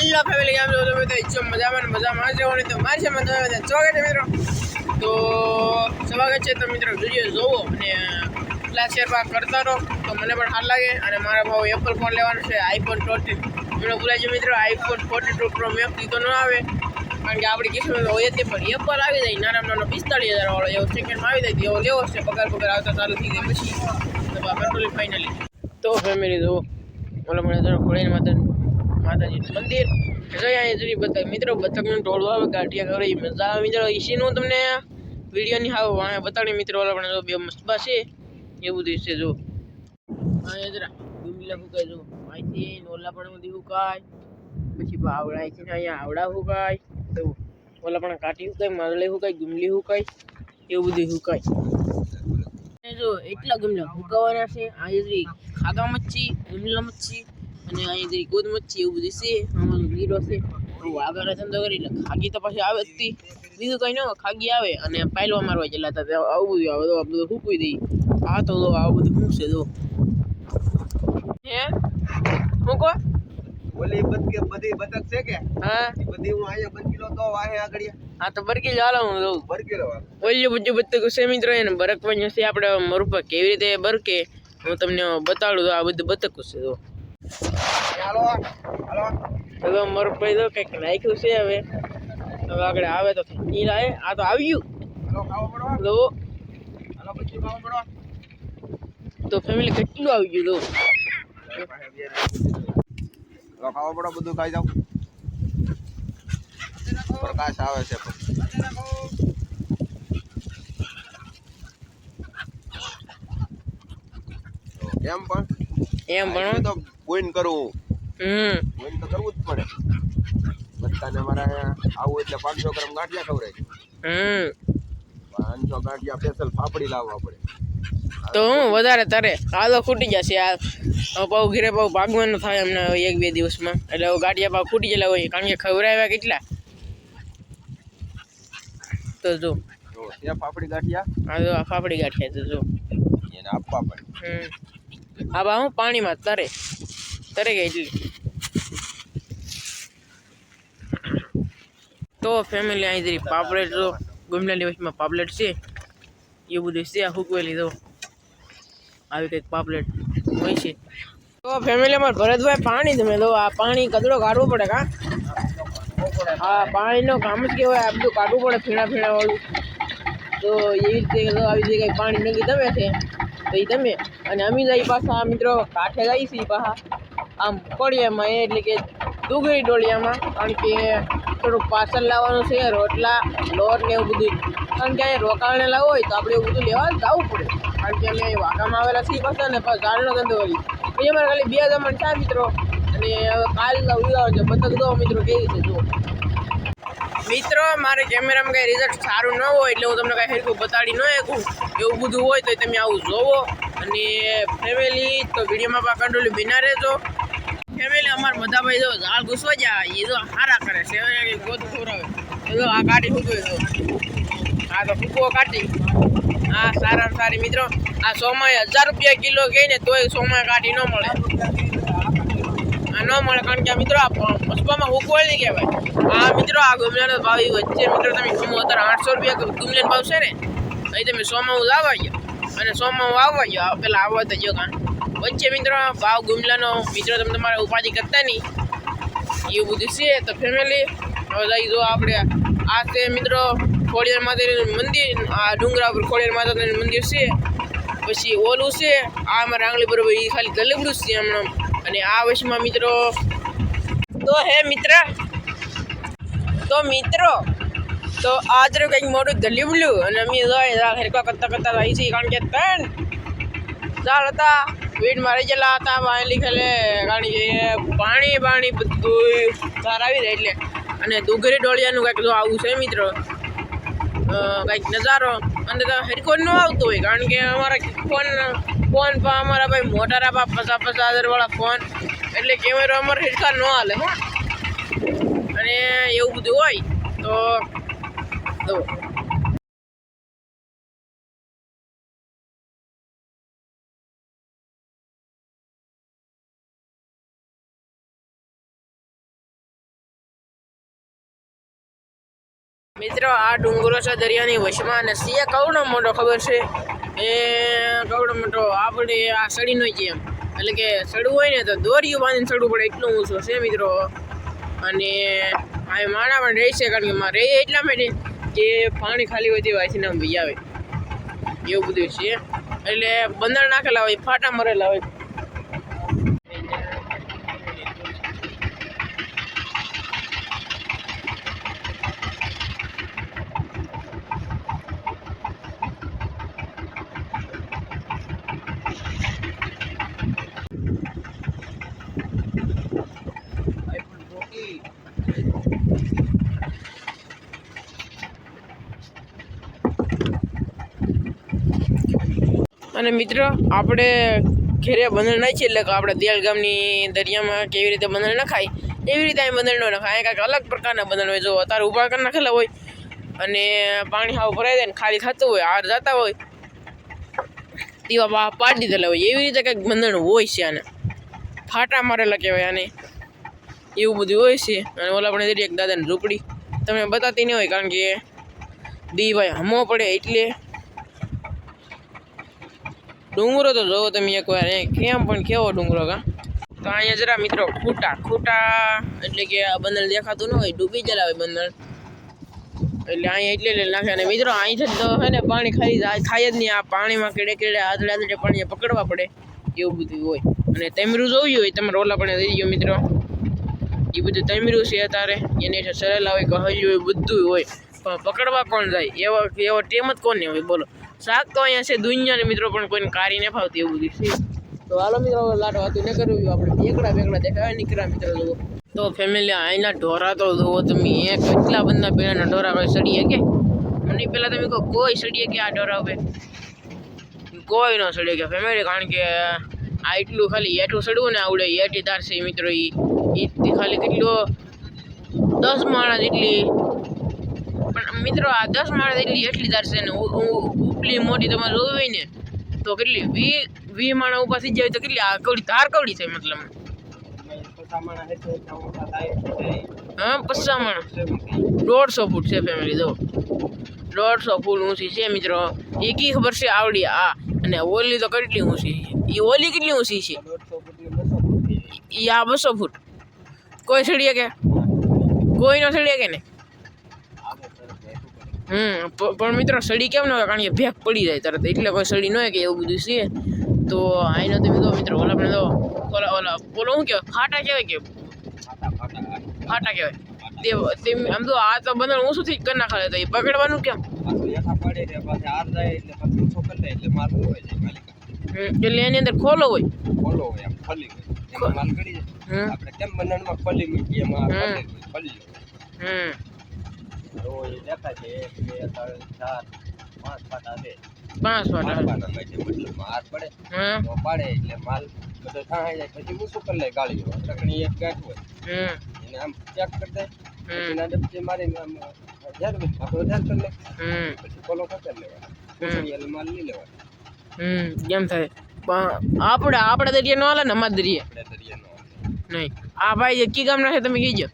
હાલો family કેમ છો તમે તો ઈચ્છો મજામાં જવાની તો મારી છે મજા સ્વાગત છે મિત્રો તો સ્વાગત છે તો મિત્રો વિડીયો જોવો અને લાઈક શેર કરતા રહો તો મને પણ સારું લાગે અને મારા ભાવ એપલ ફોન લેવાનો છે આઈફોન 14 મને ભૂલાઈ ગયું મિત્રો આઈફોન 42 પ્રો મેક્સ તો ન આવે કારણ કે આપણી કિસ્મત હોય જ પણ એપલ આવી જાય નાનો 45,000 વાળો એવો સેકન્ડમાં આવી જાય એવો લેવો છે પગાર આવતા ચાલુ થઈ જાય પછી તો કંટ્રોલ ફાઇનલી તો ફેમિલી જોવો ઓલા મને ખોળીને માતાજી મંદિર અહીંયા સુધી બતક મિત્રો બતકનું ટોળું આવે ગાંઠિયા કરે મજા આવે મિત્રો ઈસીનું તમને વિડીયોની હાવ વાંહે બતાડી મિત્રો ઓલા પણ બે મસ્તબા છે એવું બધું છે જો અહીંયા જરા ગુમલા ફૂકાય જો અહીંથી ઓલા પણ બધી ફૂકાય પછી આવડા છે ને અહીંયા આવડા ફૂકાય તો ઓલા પણ કાઠી ફૂકાય માદળી ફૂકાય ગુમલી ફૂકાય એવું બધું ફૂકાય જો એટલા ગુમલા ફૂકાવાના છે અહીંયા ખાગા મચ્છી ગુમલા મચ્છી અને અહીંયા ગોદ મચ્છી એવું બધું છે આમાં ગીરો છે આગળ ધંધો કરી એટલે ખાગી તો પછી આવે જ બીજું કઈ ન ખાગી આવે અને પાયલો મારવા ચલાતા આવું બધું આવે તો આ બધું ફૂકવી દઈ આ તો આવું બધું ફૂકશે જો હે મૂકો ઓલી બતકે બધી બતક છે કે હા બધી હું અહીંયા બરકીલો તો વાહે આગળ હા તો બરકી ચાલો હું જોઉં બરકીલો ઓલી બધું બતક છે મિત્રો એને બરકવાની છે આપણે મરુપા કેવી રીતે બરકે હું તમને બતાડું આ બધું બતક છે જો હાલો હાલો તો મરુપાઈ તો કંઈક નાખ્યું છે હવે આગળ આવે તો નીલાય આ તો આવ્યું હાલો ખાવો પડો જો હાલો પછી ખાવો પડો તો ફેમિલી કેટલું આવી ગયું જો હાલો ખાવો પડો બધું ખાઈ જાવ પ્રકાશ આવે છે એમ પણ તો બોઈન કરવું બોઈન તો કરવું જ પડે બધાને અમારે આવું એટલે 500 ગ્રામ ગાંઠિયા ખવડાય 500 ગાંઠિયા સ્પેશિયલ ફાફડી લાવવા પડે તો હું વધારે તારે આ તો ખૂટી જશે આ પાવ ઘીરે પાવ ભાગવાનું થાય એમને 1-2 દિવસમાં એટલે ગાંઠિયા પાવ ખૂટી ગયેલા હોય કારણ કે ખવડાવ્યા કેટલા તો જો ત્યાં ફાફડી ગાંઠિયા આ જો ફાફડી ગાંઠિયા તો જો એને આપવા પડે આ બા હું પાણીમાં તરે ગઈ એટલી તો ફેમિલી અહીં જરી પાપલેટ જો ગુમલા દિવસમાં પાપલેટ છે એ બધું છે આ હૂકવેલી દો આવી કંઈક પાપલેટ હોય છે તો ફેમિલી અમારે ભરતભાઈ પાણી તમે દો આ પાણી કચરો કાઢવો પડે કા હા પાણીનો કામ જ કેવાય આ બધું કાઢવું પડે ફીણા વાળું તો એવી રીતે આવી રીતે કંઈ પાણી નક્કી તમે છે તો એ તમે અને અમે જઈ પાછા મિત્રો કાંઠે જઈએ છીએ પાછા આમ કોળિયામાં એટલે કે ડુંગળી ડોળિયામાં કારણ કે થોડુંક પાર્સલ લાવવાનું છે રોટલા લોટ ને એવું બધું કારણ કે અહીંયા રોકાણે લાવવું હોય તો આપણે એવું બધું લેવા જવું પડે કારણ કે અમે વાઘામાં આવેલા છીએ પાછા ને પાછા ઝાડનો ધંધો કરી પછી અમારે ખાલી 2 જમણ છે મિત્રો અને હવે કાલ ઉદાવ છે બતક દો મિત્રો કેવી છે જો મિત્રો મારે કેમેરામાં કંઈ રિઝલ્ટ સારું ન હોય એટલે હું તમને કાંઈ હેરખું બતાડી ન શકું એવું બધું હોય તો તમે આવું જોવો અને ફેમિલી તો વિડીયોમાં પણ કંટ્રોલ બિના રહેજો ફેમિલી અમારા મધાભાઈ જો ઝાડ ઘૂસવા જાય એ તો હારા કરે છે ગોદ ખવડાવે જો આ કાઢી ફૂકવે તો આ તો ફૂકવો કાઢી હા સારી મિત્રો આ સોમાય 1000 રૂપિયા કિલો કહે ને તોય સોમાય કાઢી ન મળે ન મળે કારણ કે આ મિત્રો આ પસપામાં હુકવાય નહીં કહેવાય આ મિત્રો આ ગુમલાનો ભાવ વચ્ચે મિત્રો તમે ખમો અત્યારે 800 રૂપિયા ગુમલાનો ભાવ છે ને અહીં તમે સોમાં આવવા ગયો અને સોમાં આવવા ગયો પેલા આવવા તો જો કાં વચ્ચે મિત્રો ભાવ ગુમલાનો મિત્રો તમે તમારે ઉપાધિ કરતા નહીં એવું બધું છે તો ફેમિલી હવે જઈ જો આપણે આ છે મિત્રો ખોડિયાર માતાજીનું મંદિર આ ડુંગરા ઉપર ખોડિયાર માતાજીનું મંદિર છે પછી ઓલું છે આ અમારે આંગળી બરોબર એ ખાલી ગલેબડું જ છે હમણાં અને આ વર્ષમાં મિત્રો તો હે મિત્રો તો આજ કંઈક મોટું ગલીબલું અને અમે હેરકા કરતા આવી છીએ કારણ કે 3 ઝાડ હતા વીડમાં રહી ગયેલા હતા વાયલી ખેલે કારણ કે પાણી બધું ઝાડ આવી જાય એટલે અને ડુંગળી ડોળિયાનું કંઈક જો આવું છે મિત્રો કંઈક નજારો અને હેરકો ન આવતો હોય કારણ કે અમારા ફોન પર અમારા ભાઈ મોટા 50,000 વાળા ફોન એટલે કેમેરો અમારે હેરકા ન હાલે અને એવું બધું હોય તો મિત્રો આ ડુંગરો છે દરિયાની વચમાં અને સિંહ કવડો મોટો ખબર છે એ કવડો મોટો આપણે આ સડીનો જ એમ એટલે કે સડવું હોય ને તો દોરીયું બાંધીને સડવું પડે એટલું ઊંચું છે મિત્રો. અને આ માણા પણ રહે છે કારણ કે મારે રહે એટલા માટે કે પાણી ખાલી હોય તે વાંચીને આમ ભાઈ આવે એવું બધું છે એટલે બંદર નાખેલા હોય ફાટા મરેલા હોય. અને મિત્રો આપણે ઘેરે બંદર નાખીએ એટલે કે આપણે દિયાલ ગામની દરિયામાં કેવી રીતે બંદર નખાય એવી રીતે અહીં બંદર ન નખાય. કાંઈક અલગ પ્રકારના બંદર હોય. જો અત્યારે ઊભા કરી નાખેલા હોય અને પાણી હાવ ભરાઈ જાય ને ખાલી થતું હોય હાર જતા હોય તેવા પાડી દીધેલા હોય એવી રીતે કંઈક બંદર હોય છે. આને ફાટા મારેલા કહેવાય આને એવું બધું હોય છે. અને ઓલા પણ એક દાદાની ઝૂંપડી તમે બતાતી નહીં હોય કારણ કે દી ભાઈ હમો પડે એટલે. ડુંગરો તો જોવો તમે એકવાર કેમ પણ કેવો ડુંગરો કા. તો અહીંયા જરા મિત્રો ખૂટા એટલે કે આ બંદર દેખાતું ન હોય ડૂબી ગયેલા હોય બંદર એટલે અહીંયા એટલે નાખે. અને મિત્રો અહીંથી તો છે ને પાણી ખાલી થાય જ નહીં. આ પાણીમાં કેડે આદળે પાણી પકડવા પડે એવું બધું હોય. અને તેમરું જોયું હોય તમારે ઓલા પણ દઈ ગયો મિત્રો એ બધું તેમરું છે અત્યારે એને સરેલા હોય કહ્યું હોય બધું હોય પણ પકડવા કોણ જાય એવો ટેમ જ કોને હોય બોલો. શાક તો અહીંયા છે દુનિયાને મિત્રો પણ કોઈને કારી ન ફાવતી એવું બધું છે. તો હાલો મિત્રો લાટો હતું ન કરવું આપણે બેકડા દેખાય નીકળ્યા મિત્રો જુઓ. તો ફેમિલી અહીંના ઢોરા તો જુઓ તમે કેટલા બધા પેલાના ઢોરા હોય સડીએ કે મને પહેલાં તમે કહો કોઈ સડીએ કે આ ઢોરા હોય કોઈ ન સડે કે ફેમિલી કારણ કે આ એટલું ખાલી એઠું સડવું ને આવડે એઠી ધાર છે મિત્રો એ ખાલી કેટલો 10 માણસ એટલી પણ મિત્રો આ 10 માણસ એટલી ધાર છે ને ઉપલી મોટી તમારે જોવી હોય ને તો કેટલી 20 માણસ ઊભા થઈ જાય તો કેટલી આ કવડી ધાર કવડી છે મતલબ. હા 50 માણસ 150 ફૂટ છે ફેમિલી જો 150 ફૂટ ઊંચી છે મિત્રો. એ કી ખબર છે આવડી આ અને ઓલી તો કેટલી ઊંચી છે એ ઓલી કેટલી ઊંચી છે એ આ 200 ફૂટ કોઈ ચડીએ કે કોઈ ન ચડીએ કે ને. પણ મિત્રો સડી કેમ ન હોય કારણ કે ભેગ પડી જાય તરત એટલે કોઈ સડી ન હોય કે એવું બધું છે. તો આઈનો તમે જો મિત્રો ઓલા આપણે તો ઓલા બોલો શું કહેવાય ફાટા કહેવાય કે ફાટા કહેવાય આમ તો આ તો બંદર ઊંચું થી કરી નાખે તો એ પકડવાનું કેમ એટલે એની અંદર ખોલો હોય પાંચ જેમ થાય આપણે દરિયા નો હાલે ને અમારા દરિયા નહીં. આ ભાઈ કી ગામ ના છે તમે કીજો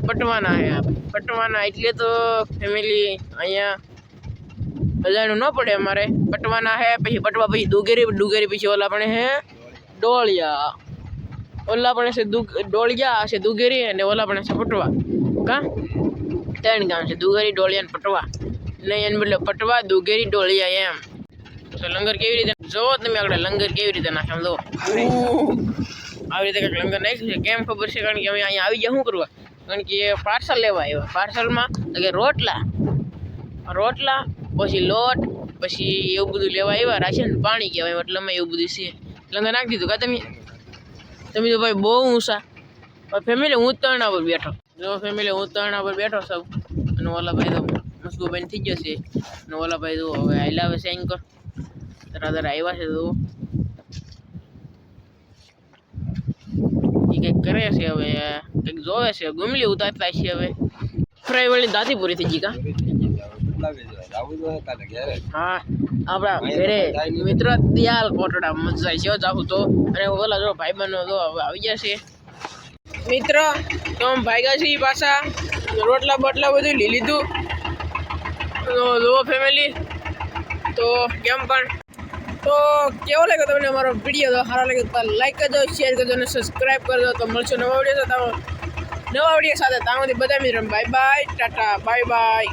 પટવાના હે પટવાના એટલે તો ફેમિલી અહીંયા બધાનું ન પડે અમારે પટવાના હે પછી પટવા પછી દુગેરી પછી ઓલા પણ હે ડોળિયા ઓલા પણ છે ડોળિયા છે દુગેરી અને ઓલા પણ છે પટવા કા 3 ગામ છે દુગેરી ડોળિયા અને પટવા નહીં એને બદલે પટવા દુગેરી ડોળિયા એમ. તો લંગર કેવી રીતે જોવો તમે આગળ લંગર કેવી રીતે નાખે આમ જો આવી રીતે કંઈક લંગર નાખ્યું છે કેમ ખબર છે કારણ કે અમે અહીંયા આવી ગયા શું કરવા કારણ કે પાર્સલ લેવા આવ્યા પાર્સલમાં કે રોટલા પછી લોટ પછી એવું બધું લેવા આવ્યા રાશન પાણી કહેવાય એટલે અમે એવું બધું છે લંગર નાખી દીધું કા તમે તો ભાઈ બહુ ઊંચા ફેમિલી હું તરણા પર બેઠો જો ફેમિલી હું તરણા પર બેઠો સૌ અને ઓલા ભાઈ તો મસ્કુભાઈ થઈ જશે અને ઓલા ભાઈ તો હવે હાલાવે છે એન્કર તરા આવ્યા છે તો એ કંઈક કરે છે હવે કંઈક જોવે છે ગુમલી ઉતારતા છે હવે ફ્રાય વાળી દાંતી પૂરી થઈ ગઈ કા હા આપણા ઘરે મિત્ર દિયાલ કોટડા મજા છે જાવું તો અને ઓલા જો ભાઈબંધો તો હવે આવી ગયા છે મિત્ર તો ભાગ્યા છે પાછા રોટલા બોટલા બધું લઈ લીધું. લો ફેમિલી તો કેમ પણ તો કેવો લાગ્યો તમને અમારો વિડીયો? તો સારો લાગે તો લાઈક કરજો, શેર કરજો અને સબસ્ક્રાઈબ કરજો. તો મળશું નવા વિડીયો સાથે. ત્યાં સુધી બધા મિત્રો bye bye, Tata, bye bye.